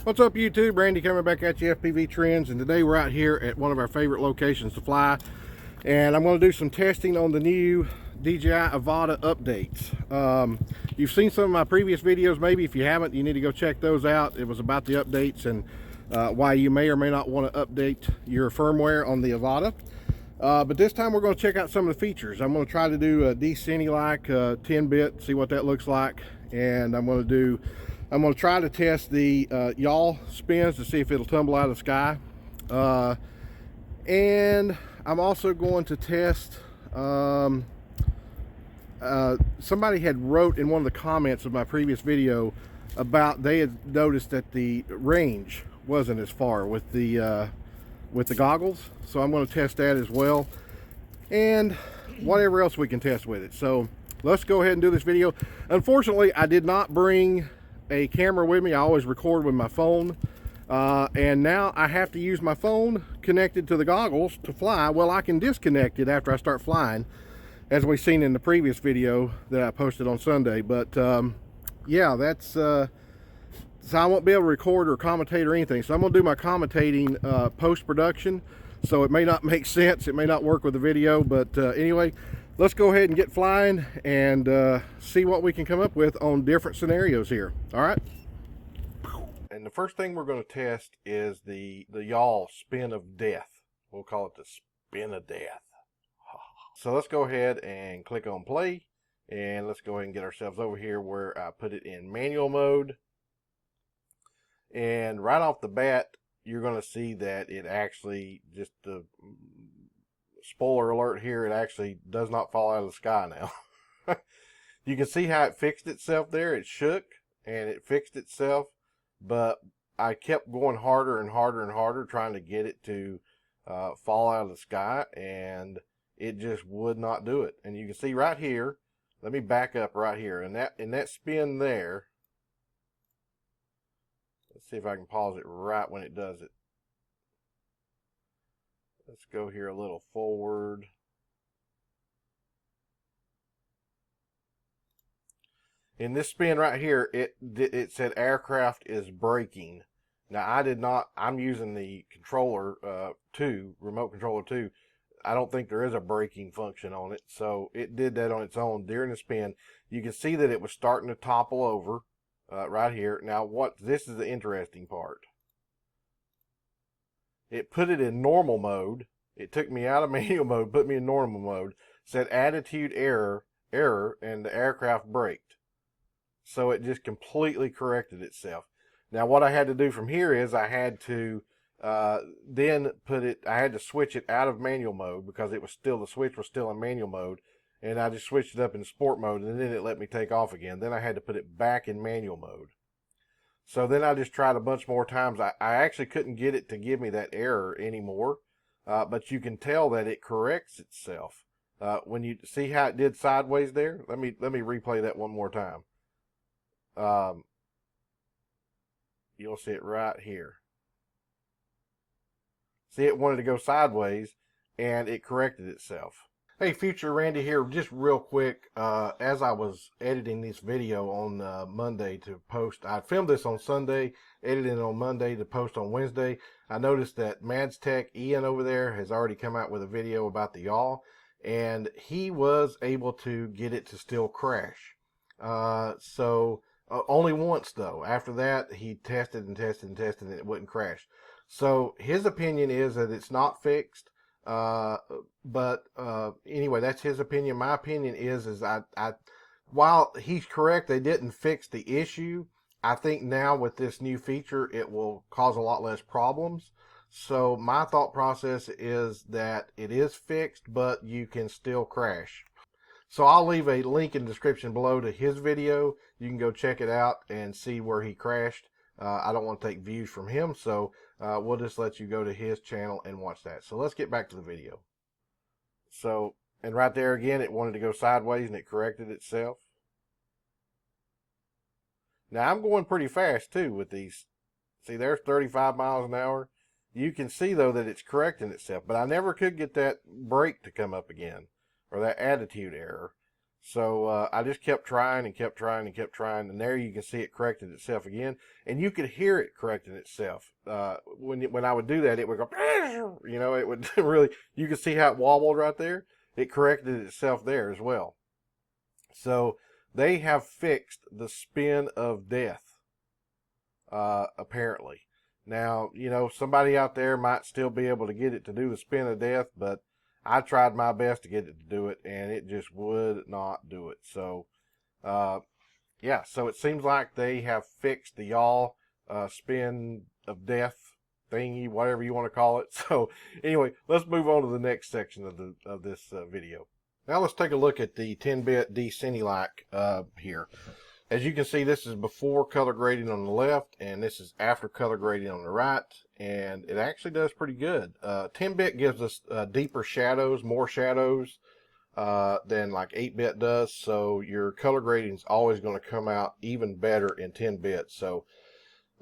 What's up, YouTube? Randy coming back at you, FPV Trends, and today we're out here at one of our favorite locations to fly, and I'm going to do some testing on the new DJI Avata updates. You've seen some of my previous videos. Maybe if you haven't, you need to go check those out. It was about the updates and why you may or may not want to update your firmware on the Avata. But this time we're going to check out some of the features. I'm going to try to do a D-Cinelike 10-bit, see what that looks like, and I'm going to try to test the yaw spins to see if it'll tumble out of the sky. And I'm also going to test, somebody had wrote in one of the comments of my previous video about they had noticed that the range wasn't as far with the goggles. So I'm going to test that as well, and whatever else we can test with it. So let's go ahead and do this video. Unfortunately, I did not bring a camera with me. I always record with my phone, and now I have to use my phone connected to the goggles to fly. Well, I can disconnect it after I start flying, as we've seen in the previous video that I posted on Sunday. But yeah, that's so I won't be able to record or commentate or anything. So I'm going to do my commentating post-production, so it may not make sense, it may not work with the video, but anyway, let's go ahead and get flying and see what we can come up with on different scenarios here. All right. And the first thing we're going to test is the Yaw Spin of Death. We'll call it the Spin of Death. So let's go ahead and click on play, and let's go ahead and get ourselves over here where I put it in manual mode. And right off the bat, you're going to see that it actually, just the spoiler alert here, it actually does not fall out of the sky now. You can see how it fixed itself there. It shook and it fixed itself, but I kept going harder and harder and harder trying to get it to fall out of the sky, and it just would not do it. And you can see right here, let me back up right here, and that spin there, let's see if I can pause it right when it does it. Let's go here a little forward. In this spin right here, it said aircraft is braking. Now I did not, I'm using the controller 2, remote controller 2. I don't think there is a braking function on it, so it did that on its own during the spin. You can see that it was starting to topple over right here. Now this is the interesting part. It put it in normal mode. It took me out of manual mode, put me in normal mode, said attitude error, and the aircraft braked. So it just completely corrected itself. Now what I had to do from here is I had to then I had to switch it out of manual mode, because it was still, the switch was still in manual mode, and I just switched it up in sport mode, and then it let me take off again. Then I had to put it back in manual mode. So then I just tried a bunch more times. I actually couldn't get it to give me that error anymore, but you can tell that it corrects itself. When you see how it did sideways there, let me replay that one more time. You'll see it right here. See, it wanted to go sideways, and it corrected itself. Hey, Future Randy here, just real quick. As I was editing this video on Monday to post, I filmed this on Sunday, edited it on Monday to post on Wednesday. I noticed that Mads Tech Ian over there has already come out with a video about the yaw, and he was able to get it to still crash. Only once though. After that, he tested and tested and tested, and it wouldn't crash. So his opinion is that it's not fixed. But anyway, that's his opinion. My opinion is while he's correct, they didn't fix the issue. I think now with this new feature, it will cause a lot less problems. So my thought process is that it is fixed, but you can still crash. So I'll leave a link in the description below to his video. You can go check it out and see where he crashed. I don't want to take views from him, so we'll just let you go to his channel and watch that. So let's get back to the video. So, and right there again, it wanted to go sideways and it corrected itself. Now I'm going pretty fast too with these. See, there's 35 miles an hour. You can see though that it's correcting itself, but I never could get that brake to come up again, or that attitude error. So I just kept trying and kept trying and kept trying, and there you can see it corrected itself again, and you could hear it correcting itself. When I would do that, it would go, you know, it would really, you could see how it wobbled right there. It corrected itself there as well. So they have fixed the spin of death, apparently. Now, you know, somebody out there might still be able to get it to do the spin of death, but I tried my best to get it to do it, and it just would not do it. So, yeah, so it seems like they have fixed the Yaw Spin of Death thingy, whatever you want to call it. So, anyway, let's move on to the next section of this video. Now let's take a look at the 10-bit D-Cinelike here. As you can see, this is before color grading on the left, and this is after color grading on the right, and it actually does pretty good. 10-bit gives us deeper shadows, more shadows than like 8-bit does, so your color grading is always going to come out even better in 10-bit. So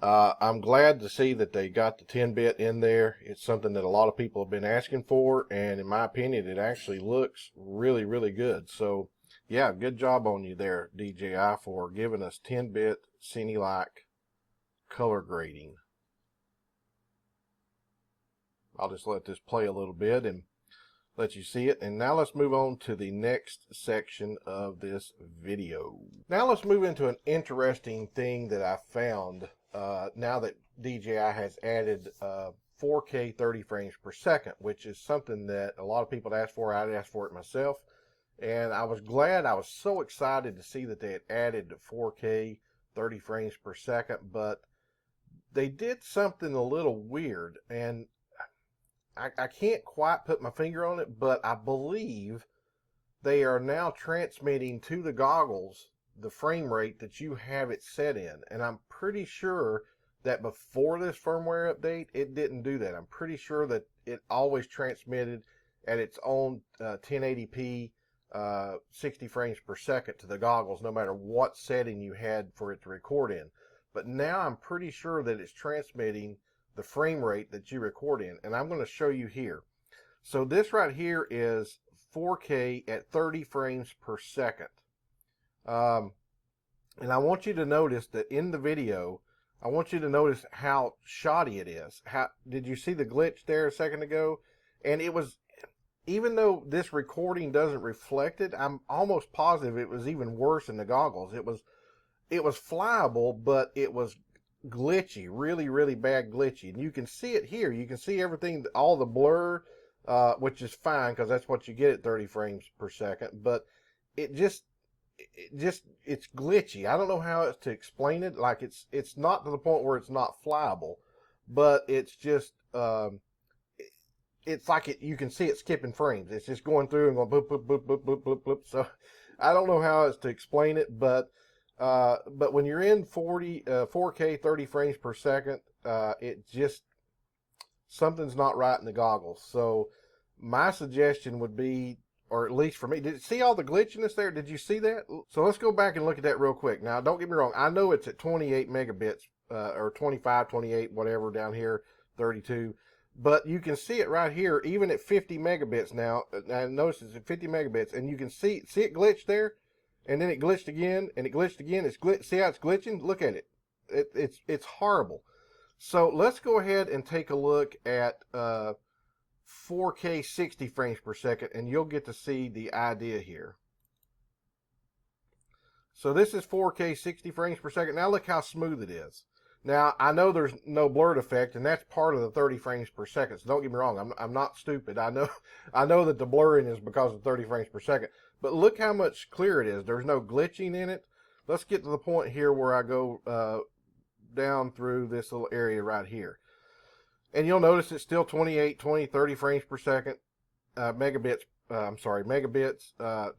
I'm glad to see that they got the 10-bit in there. It's something that a lot of people have been asking for, and in my opinion, it actually looks really, really good. So yeah, good job on you there, DJI, for giving us 10-bit Cinelike color grading. I'll just let this play a little bit and let you see it. And now let's move on to the next section of this video. Now let's move into an interesting thing that I found now that DJI has added 4K 30 frames per second, which is something that a lot of people asked for. I'd asked for it myself. And I was glad, I was so excited to see that they had added 4K 30 frames per second, but they did something a little weird, and I can't quite put my finger on it, but I believe they are now transmitting to the goggles the frame rate that you have it set in. And I'm pretty sure that before this firmware update, it didn't do that. I'm pretty sure that it always transmitted at its own 1080p 60 frames per second to the goggles, no matter what setting you had for it to record in. But now I'm pretty sure that it's transmitting the frame rate that you record in, and I'm going to show you here. So this right here is 4K at 30 frames per second. And I want you to notice that in the video, I want you to notice how shoddy it is. Did you see the glitch there a second ago? And it was, even though this recording doesn't reflect it, I'm almost positive it was even worse in the goggles. It was flyable, but it was glitchy, really, really bad glitchy. And you can see it here. You can see everything, all the blur, which is fine because that's what you get at 30 frames per second. But it's glitchy. I don't know how to explain it. Like it's not to the point where it's not flyable, but it's just, it's like you can see it skipping frames. It's just going through and going boop, boop, boop, boop, boop, boop, boop. So I don't know how else to explain it, but when you're in 4K 30 frames per second, it just, something's not right in the goggles. So my suggestion would be, or at least for me, did you see all the glitchiness there? Did you see that? So let's go back and look at that real quick. Now, don't get me wrong. I know it's at 28 megabits, or 25, 28, whatever down here, 32. But you can see it right here, even at 50 megabits now. And notice it's at 50 megabits, and you can see it glitched there, and then it glitched again, and it glitched again. See how it's glitching? Look at it. It's horrible. So let's go ahead and take a look at 4K 60 frames per second, and you'll get to see the idea here. So this is 4K 60 frames per second. Now look how smooth it is. Now, I know there's no blurred effect, and that's part of the 30 frames per second. So don't get me wrong, I'm not stupid. I know that the blurring is because of 30 frames per second. But look how much clearer it is. There's no glitching in it. Let's get to the point here where I go down through this little area right here. And you'll notice it's still 28, 20, 30 frames per second, megabits,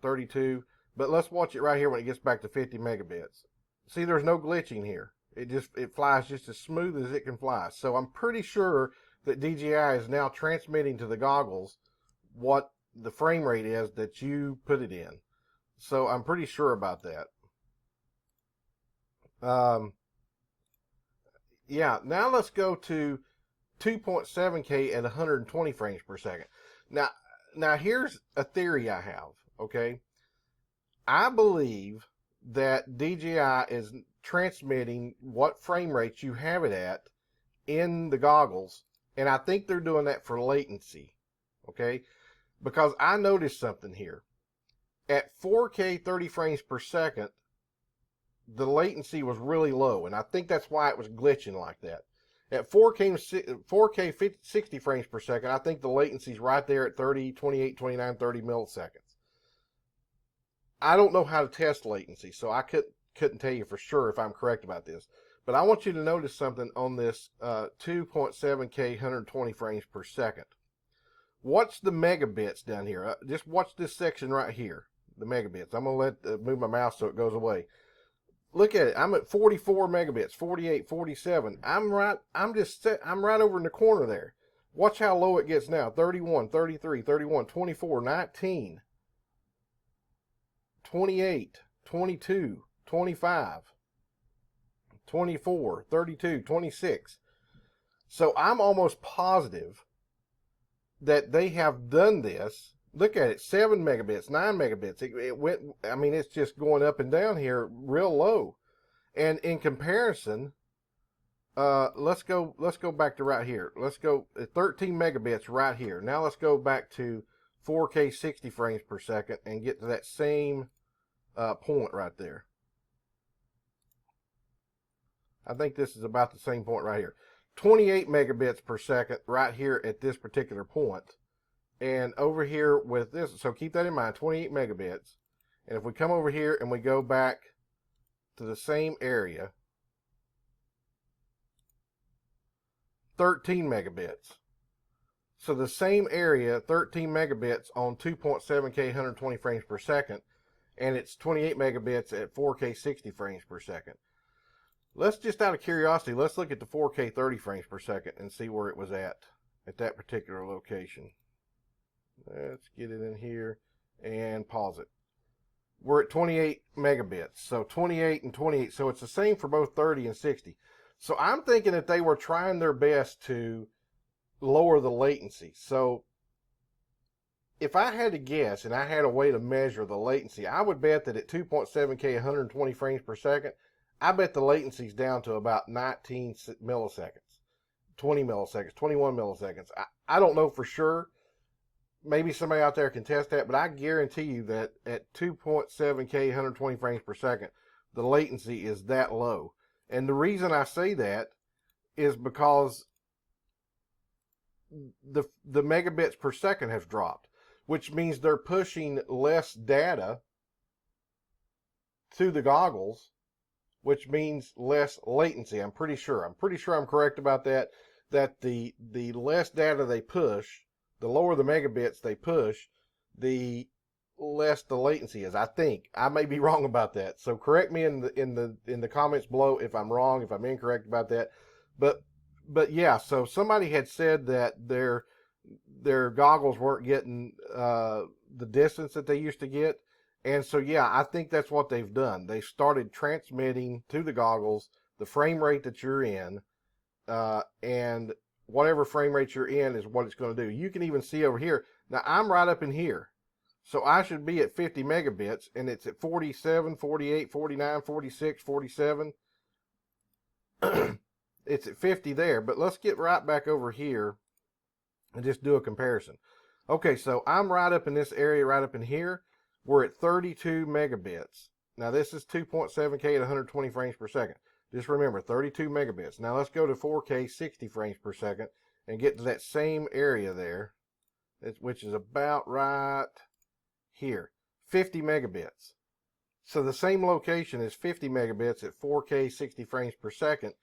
32. But let's watch it right here when it gets back to 50 megabits. See, there's no glitching here. It flies just as smooth as it can fly. So I'm pretty sure that DJI is now transmitting to the goggles what the frame rate is that you put it in. So I'm pretty sure about that. Yeah, now let's go to 2.7K at 120 frames per second. Now here's a theory I have, okay? I believe that DJI is transmitting what frame rates you have it at in the goggles, and I think they're doing that for latency, okay? Because I noticed something here. At 4K 30 frames per second, the latency was really low, and I think that's why it was glitching like that. At 4K 60 frames per second, I think the latency's right there at 30, 28, 29, 30 milliseconds. I don't know how to test latency, so I couldn't tell you for sure if I'm correct about this. But I want you to notice something on this 2.7K 120 frames per second. Watch the megabits down here. Just watch this section right here, the megabits. I'm going to move my mouse so it goes away. Look at it. I'm at 44 megabits, 48, 47. I'm right over in the corner there. Watch how low it gets now. 31, 33, 31, 24, 19, 28, 22, 25, 24, 32, 26. So I'm almost positive that they have done this. Look at it, 7 megabits, 9 megabits. It went, I mean, it's just going up and down here real low. And in comparison, let's go back to right here. Let's go 13 megabits right here. Now let's go back to 4K 60 frames per second and get to that same point right there. I think this is about the same point right here. 28 megabits per second right here at this particular point. And over here with this, so keep that in mind, 28 megabits. And if we come over here and we go back to the same area, 13 megabits. So the same area, 13 megabits on 2.7K 120 frames per second, and it's 28 megabits at 4K 60 frames per second. Let's just out of curiosity, let's look at the 4K 30 frames per second and see where it was at that particular location. Let's get it in here and pause it. We're at 28 megabits, so 28 and 28. So it's the same for both 30 and 60. So I'm thinking that they were trying their best to lower the latency. So if I had to guess and I had a way to measure the latency, I would bet that at 2.7K 120 frames per second, I bet the latency's down to about 19 milliseconds, 20 milliseconds, 21 milliseconds. I don't know for sure. Maybe somebody out there can test that, but I guarantee you that at 2.7K 120 frames per second, the latency is that low. And the reason I say that is because the megabits per second has dropped, which means they're pushing less data to the goggles, which means less latency. I'm pretty sure I'm correct about that, that the less data they push, the lower the megabits they push, the less the latency is. I think I may be wrong about that. So correct me in the comments below if I'm wrong, if I'm incorrect about that. But yeah, so somebody had said that their goggles weren't getting the distance that they used to get. And so yeah, I think that's what they've done. They started transmitting to the goggles the frame rate that you're in, and whatever frame rate you're in is what it's going to do. You can even see over here. Now I'm right up in here. So I should be at 50 megabits, and it's at 47, 48, 49, 46, 47. It's at 50 there, but let's get right back over here and just do a comparison. Okay, so I'm right up in this area, right up in here. We're at 32 megabits. Now this is 2.7K at 120 frames per second. Just remember, 32 megabits. Now let's go to 4K 60 frames per second and get to that same area there, which is about right here, 50 megabits. So the same location is 50 megabits at 4K 60 frames per second.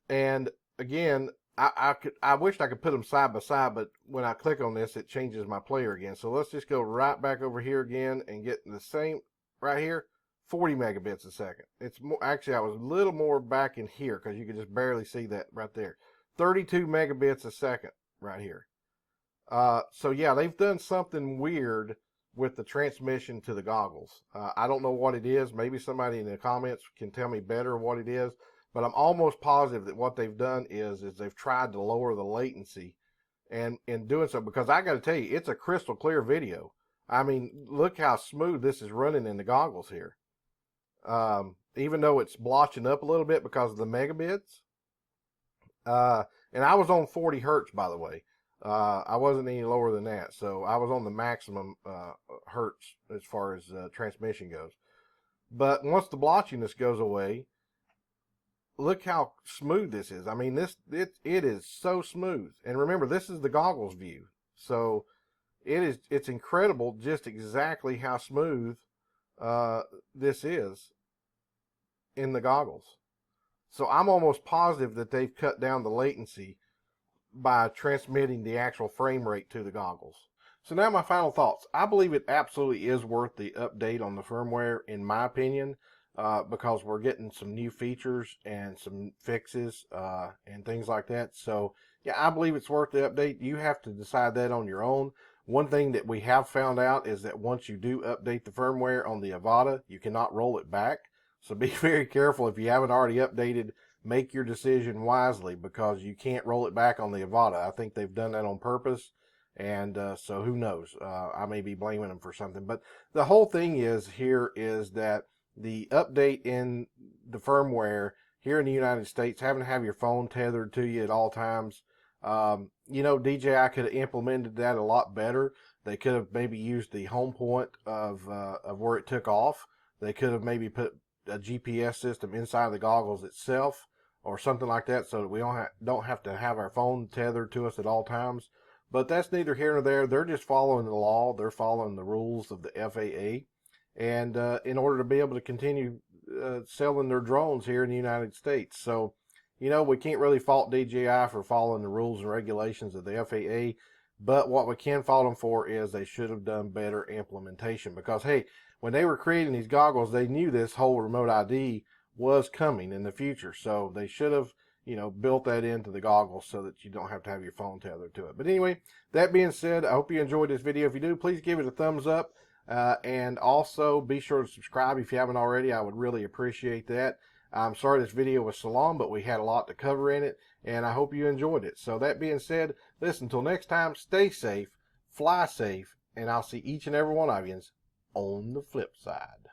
And again, I wished I could put them side by side, but when I click on this, it changes my player again. So let's just go right back over here again and get the same right here, 40 megabits a second. It's more, actually, I was a little more back in here because you can just barely see that right there. 32 megabits a second right here. So yeah, they've done something weird with the transmission to the goggles. I don't know what it is. Maybe somebody in the comments can tell me better what it is. But I'm almost positive that what they've done is they've tried to lower the latency, and in doing so, because I got to tell you, it's a crystal clear video. I mean, look how smooth this is running in the goggles here. Even though it's blotching up a little bit because of the megabits. And I was on 40 hertz, by the way. I wasn't any lower than that, so I was on the maximum hertz as far as transmission goes. But once the blotchiness goes away, look how smooth this is. I mean, it is so smooth. And remember, this is the goggles view, so it's incredible just exactly how smooth this is in the goggles. So I'm almost positive that they've cut down the latency by transmitting the actual frame rate to the goggles. So now my final thoughts. I believe it absolutely is worth the update on the firmware, in my opinion, because we're getting some new features and some fixes and things like that. So yeah, I believe it's worth the update. You have to decide that on your own. One thing that we have found out is that once you do update the firmware on the Avata, you cannot roll it back. So be very careful. If you haven't already updated, make your decision wisely, because you can't roll it back on the Avata. I think they've done that on purpose. And so who knows? I may be blaming them for something. But the whole thing is that the update in the firmware here in the United States, having to have your phone tethered to you at all times, you know, DJI could have implemented that a lot better. They could have maybe used the home point of where it took off. They could have maybe put a GPS system inside the goggles itself or something like that, so that we don't have to have our phone tethered to us at all times. But that's neither here nor there. They're just following the law. They're following the rules of the FAA. And in order to be able to continue selling their drones here in the United States. So, you know, we can't really fault DJI for following the rules and regulations of the FAA. But what we can fault them for is they should have done better implementation. Because, hey, when they were creating these goggles, they knew this whole remote ID was coming in the future. So they should have, you know, built that into the goggles so that you don't have to have your phone tethered to it. But anyway, that being said, I hope you enjoyed this video. If you do, please give it a thumbs up. And also be sure to subscribe if you haven't already. I would really appreciate that. I'm sorry this video was so long, but we had a lot to cover in it, and I hope you enjoyed it. So that being said, listen, until next time, stay safe, fly safe, and I'll see each and every one of you on the flip side.